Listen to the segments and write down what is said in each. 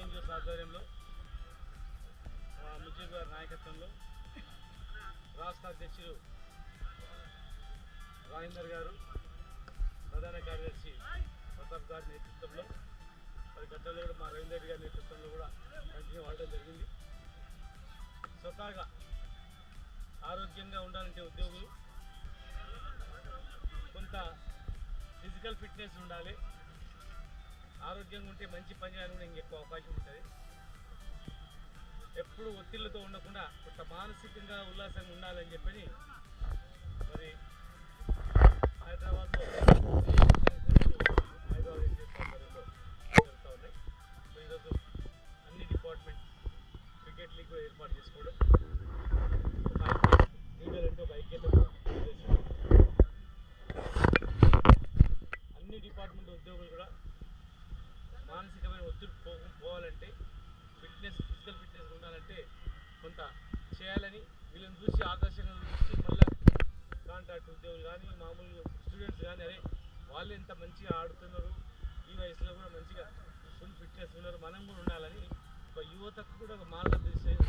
TNGOs ఆధ్వర్యంలో ముజీబ్ గారి నాయకత్వంలో రాష్ట్ర అధ్యక్షులు రాజేందర్ గారు, ప్రధాన కార్యదర్శి ప్రతాప్ గారి నేతృత్వంలో మరి గతంలో కూడా మా రవీందర్ రెడ్డి గారి నేతృత్వంలో కూడా కంటిన్యూ వాడడం జరిగింది. స్వతహాగా ఆరోగ్యంగా ఉండాలంటే ఉద్యోగులు కొంత ఫిజికల్ ఫిట్నెస్ ఉండాలి. ఆరోగ్యంగా ఉంటే మంచి పని చేయడానికి కూడా ఇంకెక్కువ అవకాశం ఉంటుంది. ఎప్పుడు ఒత్తిళ్లతో ఉండకుండా కొంత మానసికంగా ఉల్లాసంగా ఉండాలని చెప్పని మరి హైదరాబాద్ జరుగుతూ ఉన్నాయి. ఈరోజు అన్ని డిపార్ట్మెంట్ క్రికెట్ లీగ్ ఏర్పాటు చేసుకోవడం, ఒక ఐక్యత అన్ని డిపార్ట్మెంట్ ఉద్యోగులు కూడా మానసికమైన ఒత్తిడి పోవాలంటే ఫిజికల్ ఫిట్నెస్ ఉండాలంటే కొంత చేయాలని వీళ్ళని చూసి ఆదర్శంగా చూసి మళ్ళీ కాంట్రాక్ట్ ఉద్యోగులు కానీ మామూలు స్టూడెంట్స్ కానీ అరే వాళ్ళు ఎంత మంచిగా ఆడుతున్నారు, ఈ వయసులో కూడా మంచిగా ఫుల్ ఫిట్నెస్ ఉన్నారు, మనం కూడా ఉండాలని ఒక యువతకు కూడా ఒక మార్గనిర్దేశం ఇచ్చినట్టు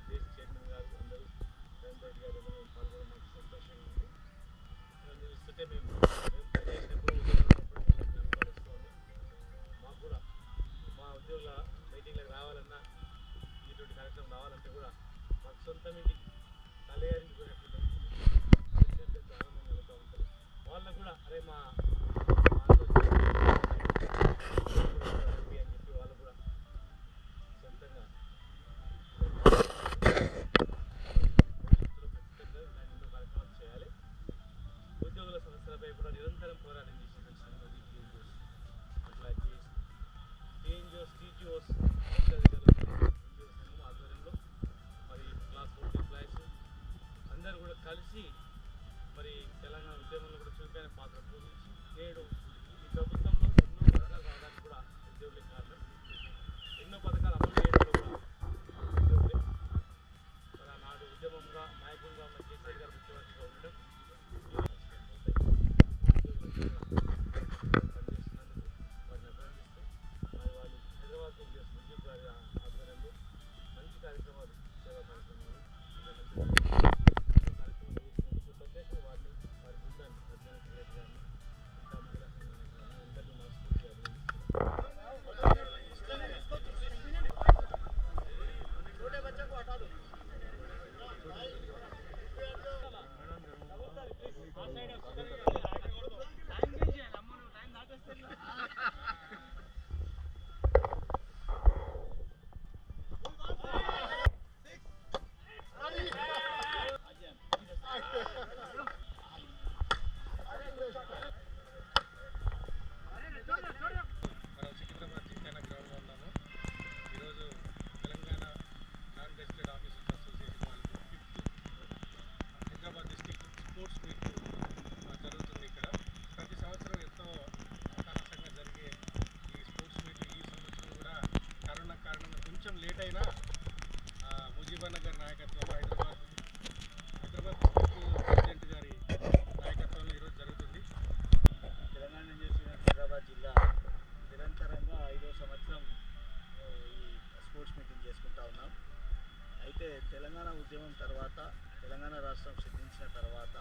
దేశ చైర్మన్ గారు అందరూ రేవంత్ రెడ్డి గారు పాల్గొనడం మాకు సంతోషంగా ఉంది. చూస్తుంటే మేము మాకు కూడా మా ఉద్యోగుల మీటింగ్లకు రావాలన్నా ఇటువంటి కార్యక్రమం రావాలంటే కూడా మాకు సొంత మీటింగ్ కలయారికి పోయినట్టు ఆనందం కలుగుతూ ఉంటుంది. వాళ్ళకు కూడా అరే మా అని చెప్పి వాళ్ళు కూడా సొంతంగా ఎన్నో కార్యక్రమాలు చేయాలి. ఉద్యోగుల సమస్యలపై కూడా నిరంతరం పోరాటం చేసినటువంటి సంగతి అట్లా టీఎన్జిఓస్ టీటీఓస్ ఆధ్వర్యంలో మరి క్లాస్ 4 ఎంప్లాయీస్ అందరూ కూడా కలిసి మరి తెలంగాణ ఉద్యమంలో కూడా చురుకైన పాత్ర పోషించి నేడు ఈ ప్రభుత్వంలో ఎన్నో పథకాలు రావడానికి కూడా ఉద్యోగులే కారణం. ఎన్నో పథకాలు అమలు చేయడంలో కూడా ఉద్యోగులే. మరి ఆనాడు ఉద్యమంగా నాయకులుగా ఉన్న కేసీఆర్ గారు ముఖ్యమంత్రిగా ఉండడం పనిచేస్తున్నందుకు వారిని అభినందిస్తూ మరి వాళ్ళు హైదరాబాద్ ముజీబ్ గారి ఆధ్వర్యంలో మంచి కార్యక్రమాలు సేవా కార్యక్రమాలు ప్రత్యేకంగా వారిని వారి బృందాన్ని ప్రధాన రెడ్డి గారిని ఇంకా మహిళా సంఘాన్ని అందరినీ మనస్ఫూర్తిగా అభినందిస్తున్నాను. లేట్ అయినా ముజీబన్న గారి నాయకత్వంలో హైదరాబాద్ ప్రెసిడెంట్ గారి నాయకత్వంలో ఈరోజు జరుగుతుంది. తెలంగాణ నుంచి హైదరాబాద్ జిల్లా నిరంతరంగా 5వ సంవత్సరం ఈ స్పోర్ట్స్ మీటింగ్ చేసుకుంటా ఉన్నాం. అయితే తెలంగాణ ఉద్యమం తర్వాత, తెలంగాణ రాష్ట్రం సిద్ధించిన తర్వాత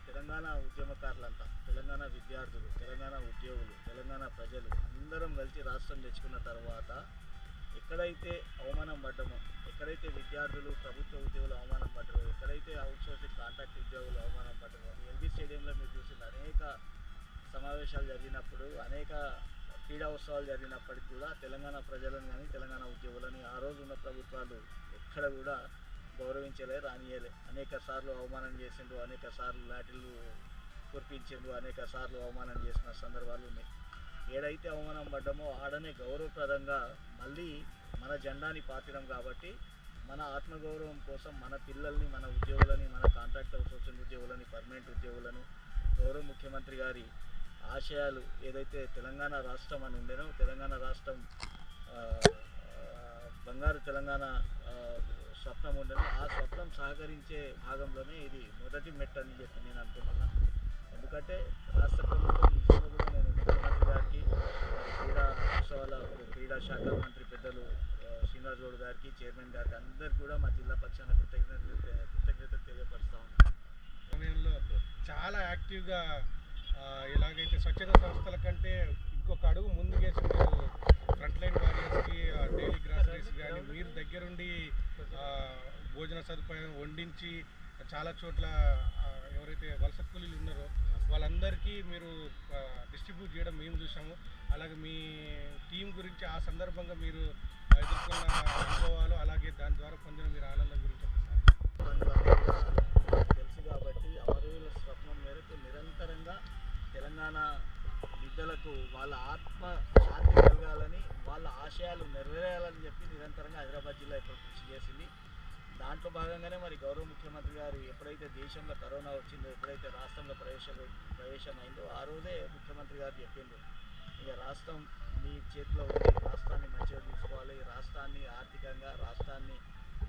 తెలంగాణ ఉద్యమకారులంతా, తెలంగాణ విద్యార్థులు, తెలంగాణ ఉద్యోగులు, తెలంగాణ ప్రజలు అందరం కలిసి రాష్ట్రం తెచ్చుకున్న తర్వాత ఎక్కడైతే అవమానం పడ్డమో, ఎక్కడైతే విద్యార్థులు ప్రభుత్వ ఉద్యోగులు అవమానం పడ్డారో, ఎక్కడైతే అవుట్సోర్సింగ్ కాంట్రాక్ట్ ఉద్యోగులు అవమానం పడ్డారో, ఎల్బీ స్టేడియంలో మీరు చూసిన అనేక సమావేశాలు జరిగినప్పుడు, అనేక క్రీడా ఉత్సవాలు జరిగినప్పటికీ కూడా తెలంగాణ ప్రజలను కానీ తెలంగాణ ఉద్యోగులని ఆ రోజు ఉన్న ప్రభుత్వాలు ఎక్కడ కూడా గౌరవించలే, రానియలే. అనేక సార్లు అవమానం చేసిండ్రు, అనేక సార్లు లాఠీలు కురిపించిండ్రు, అనేక సార్లు అవమానం చేసిన సందర్భాలు ఉన్నాయి. ఏడైతే అవమానం పడ్డామో ఆడనే గౌరవప్రదంగా మళ్ళీ మన జెండాని పాతిరం కాబట్టి మన ఆత్మగౌరవం కోసం మన పిల్లల్ని, మన ఉద్యోగులని, మన కాంట్రాక్ట్ అవుట్సోర్సింగ్ ఉద్యోగులని, పర్మనెంట్ ఉద్యోగులను గౌరవ ముఖ్యమంత్రి గారి ఆశయాలు ఏదైతే తెలంగాణ రాష్ట్రం అని ఉండేనో, తెలంగాణ రాష్ట్రం బంగారు తెలంగాణ స్వప్నం ఉండేనో, ఆ స్వప్నం సహకరించే భాగంలోనే ఇది మొదటి మెట్టు అని చెప్పి నేను అనుకుంటున్నాను. ఎందుకంటే రాష్ట్ర ప్రభుత్వం ఈ విషయంలో కూడా నేను వారోత్సవాల క్రీడా శాఖ మంత్రి పెద్దలు శ్రీనివాస్ గౌడ్ గారికి, చైర్మన్ గారికి అందరికీ కూడా మా జిల్లా పక్షాన కృతజ్ఞతలు తెలియపరుస్తా ఉన్నాం. సమయంలో చాలా యాక్టివ్గా ఎలాగైతే స్వచ్ఛత సంస్థల కంటే ఇంకొక అడుగు ముందుకేసి మీరు ఫ్రంట్ లైన్ వారియర్స్కి డైలీ గ్రాసరీస్ కానీ మీరు దగ్గరుండి భోజన సదుపాయం వండించి చాలా చోట్ల ఎవరైతే వలస కూలీలు ఉన్నారో వాళ్ళందరికీ మీరు డిస్ట్రిబ్యూట్ చేయడం మేము చూసాము. అలాగే మీ టీం గురించి ఆ సందర్భంగా మీరు ఎదుర్కొన్న అనుభవాలు, అలాగే దాని ద్వారా పొందిన మీరు ఆనందం గురించి తెలుసు కాబట్టి అమరవీరుల స్వప్నం మేరకు నిరంతరంగా తెలంగాణ బిడ్డలకు వాళ్ళ ఆత్మ శాంతి కలగాలని, వాళ్ళ ఆశయాలు నెరవేరాలని చెప్పి నిరంతరంగా హైదరాబాద్ జిల్లా ఇప్పుడు కృషి చేసింది. దాంట్లో భాగంగానే మరి గౌరవ ముఖ్యమంత్రి గారు ఎప్పుడైతే దేశంలో కరోనా వచ్చిందో, ఎప్పుడైతే రాష్ట్రంలో ప్రవేశమైందో ఆ రోజే ముఖ్యమంత్రి గారు చెప్పిండ్రు, ఇక రాష్ట్రం మీ చేతిలో ఉంది, రాష్ట్రాన్ని మంచిగా చూసుకోవాలి, రాష్ట్రాన్ని ఆర్థికంగా రాష్ట్రాన్ని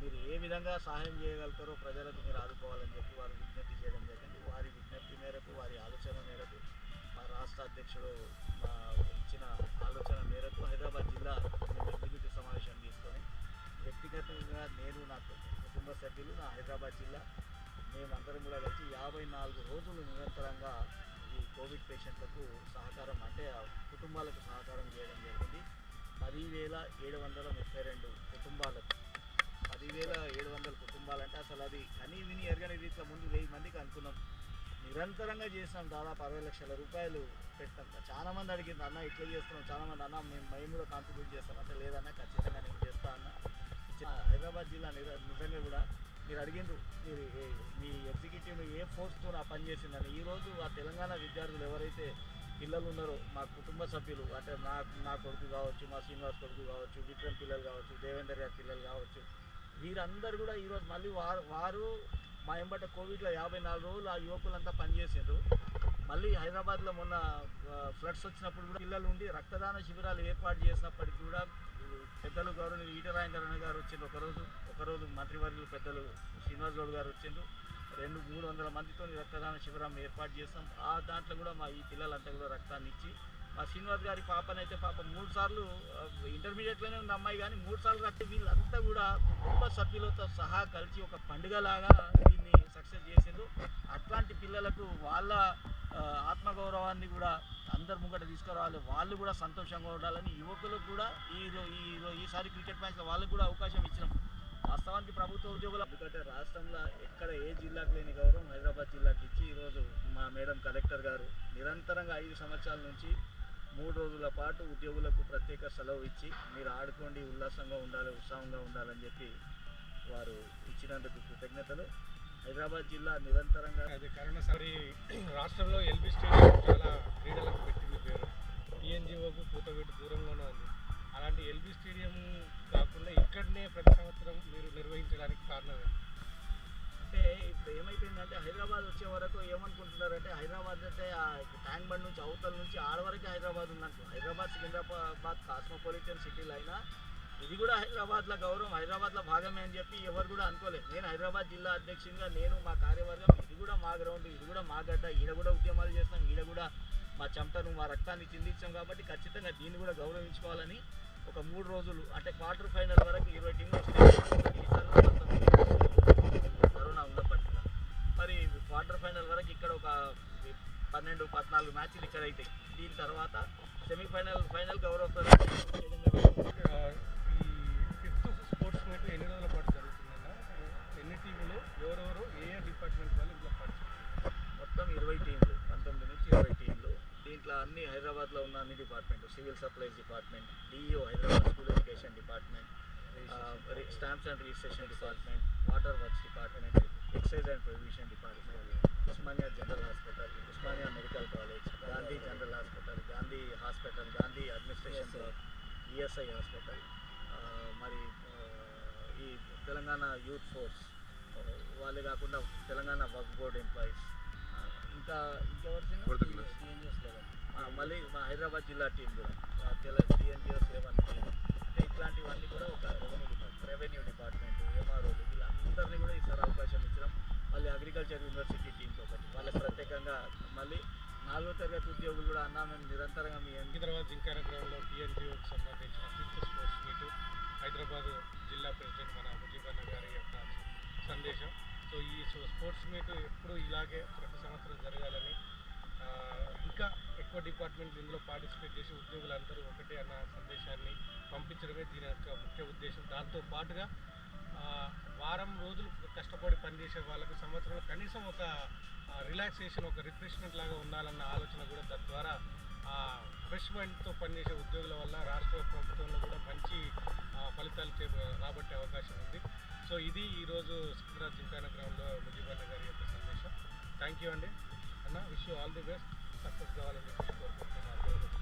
మీరు ఏ విధంగా సహాయం చేయగలుగుతారో ప్రజలకు మీరు ఆదుకోవాలని చెప్పి వారు విజ్ఞప్తి చేయడం జరిగింది. వారి విజ్ఞప్తి మేరకు, వారి ఆలోచన మేరకు మా రాష్ట్ర అధ్యక్షుడు ఇచ్చిన ఆలోచన మేరకు హైదరాబాద్ జిల్లా మేము ఎగ్జిక్యూటివ్ సమావేశం తీసుకొని వ్యక్తిగతంగా నేను, నా కుటుంబ సభ్యులు, నా హైదరాబాద్ జిల్లా మేమందరం కూడా కలిసి 54 రోజులు నిరంతరంగా ఈ కోవిడ్ పేషెంట్లకు సహకారం, అంటే కుటుంబాలకు సహకారం చేయడం జరిగింది. 10,732 కుటుంబాలకు, 10,700 కుటుంబాలంటే అసలు అది కనీ విని ఎరగని రీతిలో ముందు 1000 మందికి అనుకున్నాం. నిరంతరంగా చేసినాం. దాదాపు 60 లక్షల రూపాయలు పెట్టాం. చాలామంది అడిగింది, అన్న ఇట్లా చేస్తున్నాం, చాలామంది అన్న మేము కూడా కాంట్రిబ్యూట్ చేస్తాం అంటే, లేదన్నా ఖచ్చితంగా నేను చేస్తా అన్న. హైదరాబాద్ జిల్లా నిజంగా కూడా మీరు అడిగిండ్రు, మీరు మీ ఎగ్జిక్యూటివ్ ఏ ఫోర్స్తో నా పని చేసిందని. ఈరోజు ఆ తెలంగాణ విద్యార్థులు ఎవరైతే పిల్లలు ఉన్నారో, మా కుటుంబ సభ్యులు, అంటే నా కొడుకు కావచ్చు, మా శ్రీనివాస్ కొడుకు కావచ్చు, విక్రమ్ పిల్లలు కావచ్చు, దేవేందర్ గారి పిల్లలు కావచ్చు, వీరందరూ కూడా ఈరోజు మళ్ళీ వారు మా ఎంబట కోవిడ్లో 54 రోజులు ఆ యువకులంతా పనిచేసిండ్రు. మళ్ళీ హైదరాబాద్లో మొన్న ఫ్లడ్స్ వచ్చినప్పుడు కూడా పిల్లలు ఉండి రక్తదాన శిబిరాలు ఏర్పాటు చేసినప్పటికీ కూడా పెద్దలు గౌరవనీయులు ఈటెరాజేంద్ర గారు వచ్చిండ్రు. ఒకరోజు మంత్రివర్యులు పెద్దలు శ్రీనివాస్ గౌడ్ గారు వచ్చిండ్రు. 200-300 మందితో రక్తదాన శిబిరం ఏర్పాటు చేస్తాం. ఆ దాంట్లో కూడా మా ఈ పిల్లలంతా కూడా రక్తాన్ని ఇచ్చి, మా శ్రీనివాస్ గారి పాపనైతే 3 సార్లు ఇంటర్మీడియట్లోనే ఉంది అమ్మాయి, కానీ 3 సార్లు రక్త, వీళ్ళంతా కూడా కుటుంబ సభ్యులతో సహా కలిసి ఒక పండుగలాగా దీన్ని సక్సెస్ చేసిండ్రు. అట్లాంటి పిల్లలకు వాళ్ళ ఆత్మగౌరవాన్ని కూడా అందరి ముంగట తీసుకురావాలి, వాళ్ళు కూడా సంతోషంగా ఉండాలని యువకులకు కూడా ఈసారి క్రికెట్ మ్యాచ్లో వాళ్ళకు కూడా అవకాశం ఇచ్చినాం. వాస్తవానికి ప్రభుత్వ ఉద్యోగులు, ఎందుకంటే రాష్ట్రంలో ఎక్కడ ఏ జిల్లాకు లేని గౌరవం హైదరాబాద్ జిల్లాకి ఇచ్చి ఈరోజు మా మేడం కలెక్టర్ గారు నిరంతరంగా 5 సంవత్సరాల నుంచి 3 రోజుల పాటు ఉద్యోగులకు ప్రత్యేక సెలవు ఇచ్చి, మీరు ఆడుకోండి, ఉల్లాసంగా ఉండాలి, ఉత్సాహంగా ఉండాలని చెప్పి వారు ఇచ్చినందుకు కృతజ్ఞతలు. హైదరాబాద్ జిల్లా నిరంతరంగా అదే కరోనా సరి రాష్ట్రంలో ఎల్బీ స్టేడియం చాలా క్రీడలకు పెట్టింది పేరు. టీఎన్జిఓకు కూతవేటు దూరంగానే ఉంది. అలాంటి ఎల్బీ స్టేడియం కాకుండా ఇక్కడనే ప్రతి సంవత్సరం మీరు నిర్వహించడానికి కారణం అంటే, ఇప్పుడు ఏమైపోయిందంటే హైదరాబాద్ వచ్చే వరకు ఏమనుకుంటున్నారంటే, హైదరాబాద్ అంటే ట్యాంక్ బండ్ నుంచి అవతల నుంచి ఆడవరకే హైదరాబాద్ ఉందంట. హైదరాబాద్ సికింద్రాబాద్ కాస్మోపాలిటన్ సిటీలు అయినా ఇది కూడా హైదరాబాద్లో గౌరవం, హైదరాబాద్లో భాగమే అని చెప్పి ఎవరు కూడా అనుకోలేదు. నేను హైదరాబాద్ జిల్లా అధ్యక్షునిగా, నేను మా కార్యవర్గం, ఇది కూడా మా గ్రౌండ్, ఇది కూడా మా గడ్డ, ఈడ కూడా ఉద్యమాలు చేస్తాం, ఈడ కూడా మా చెమటను మా రక్తాన్ని చిందించాం. కాబట్టి ఖచ్చితంగా దీన్ని కూడా గౌరవించుకోవాలని ఒక 3 రోజులు, అంటే క్వార్టర్ ఫైనల్ వరకు 20 టీంలు కరోనా ఉన్నప్పటికీ మరి క్వార్టర్ ఫైనల్ వరకు ఇక్కడ ఒక 12-14 మ్యాచ్లు ఇక్కడ అవుతాయి. దీని తర్వాత సెమీఫైనల్, ఫైనల్ గౌరవ స్పోర్ట్స్ మీట్ ఎన్ని రోజుల పాటు జరుగుతుందన్నా? ఎన్ని టీంలు, ఎవరెవరు, ఏ డిపార్ట్మెంట్ వాళ్ళు ఇంట్లో మొత్తం 20 టీంలు, 19 నుంచి 20 టీంలు. దీంట్లో అన్ని హైదరాబాద్లో ఉన్న అన్ని department, civil supplies department, DEO Hyderabad school education department, stamps and registration department, water works department, excise and prohibition department, Osmania general hospital, Osmania medical college, Gandhi general hospital, Gandhi hospital, Gandhi administration block, ESI hospital, మరి ఈ తెలంగాణ యూత్ ఫోర్స్ వాళ్ళే కాకుండా Telangana work board employees, ఇంకెవరు మళ్ళీ మా హైదరాబాద్ జిల్లా team కూడా TNGOs 11 team. అంటే ఇట్లాంటివన్నీ కూడా ఒక రెవెన్యూ డిపార్ట్మెంట్, ఎంఆర్ఓలు, వీళ్ళందరినీ కూడా ఈసారి అవకాశం ఇచ్చినాం. మళ్ళీ అగ్రికల్చర్ యూనివర్సిటీ టీమ్స్ ఒకటి, వాళ్ళకి ప్రత్యేకంగా మళ్ళీ 4వ తరగతి ఉద్యోగులు కూడా అన్నా మేము నిరంతరంగా మీ హైదరాబాద్ జింకానా గ్రౌండ్లో టీఎన్జిఓకి సంబంధించిన 5th స్పోర్ట్స్ మీట్ హైదరాబాద్ జిల్లా ప్రెసిడెంట్ మన ముజీబన్న గారి యొక్క సందేశం. సో ఈ స్పోర్ట్స్ మీట్ ఎప్పుడు ఇలాగే ప్రతి సంవత్సరం జరగాలని, ఇంకా ఎక్కువ డిపార్ట్మెంట్లు ఇందులో పార్టిసిపేట్ చేసి ఉద్యోగులందరూ ఒకటే అన్న సందేశాన్ని పంపించడమే దీని యొక్క ముఖ్య ఉద్దేశం. దాంతో పాటుగా వారం రోజులు కష్టపడి పనిచేసే వాళ్ళకి సంవత్సరంలో కనీసం ఒక రిలాక్సేషన్, ఒక రిఫ్రెష్మెంట్ లాగా ఉండాలన్న ఆలోచన కూడా తద్వారా ఫ్రెష్ మైండ్తో పనిచేసే ఉద్యోగుల వల్ల రాష్ట్ర ప్రభుత్వంలో కూడా మంచి ఫలితాలు రాబట్టే అవకాశం ఉంది. సో ఇది ఈరోజు సికింద్రాబాద్ జింకానా గ్రౌండ్లో ముజీబన్న గారి యొక్క సందేశం. థ్యాంక్ యూ అండి అన్న. Wish you all the best, success కావాలని కోరుకుంటున్నాను.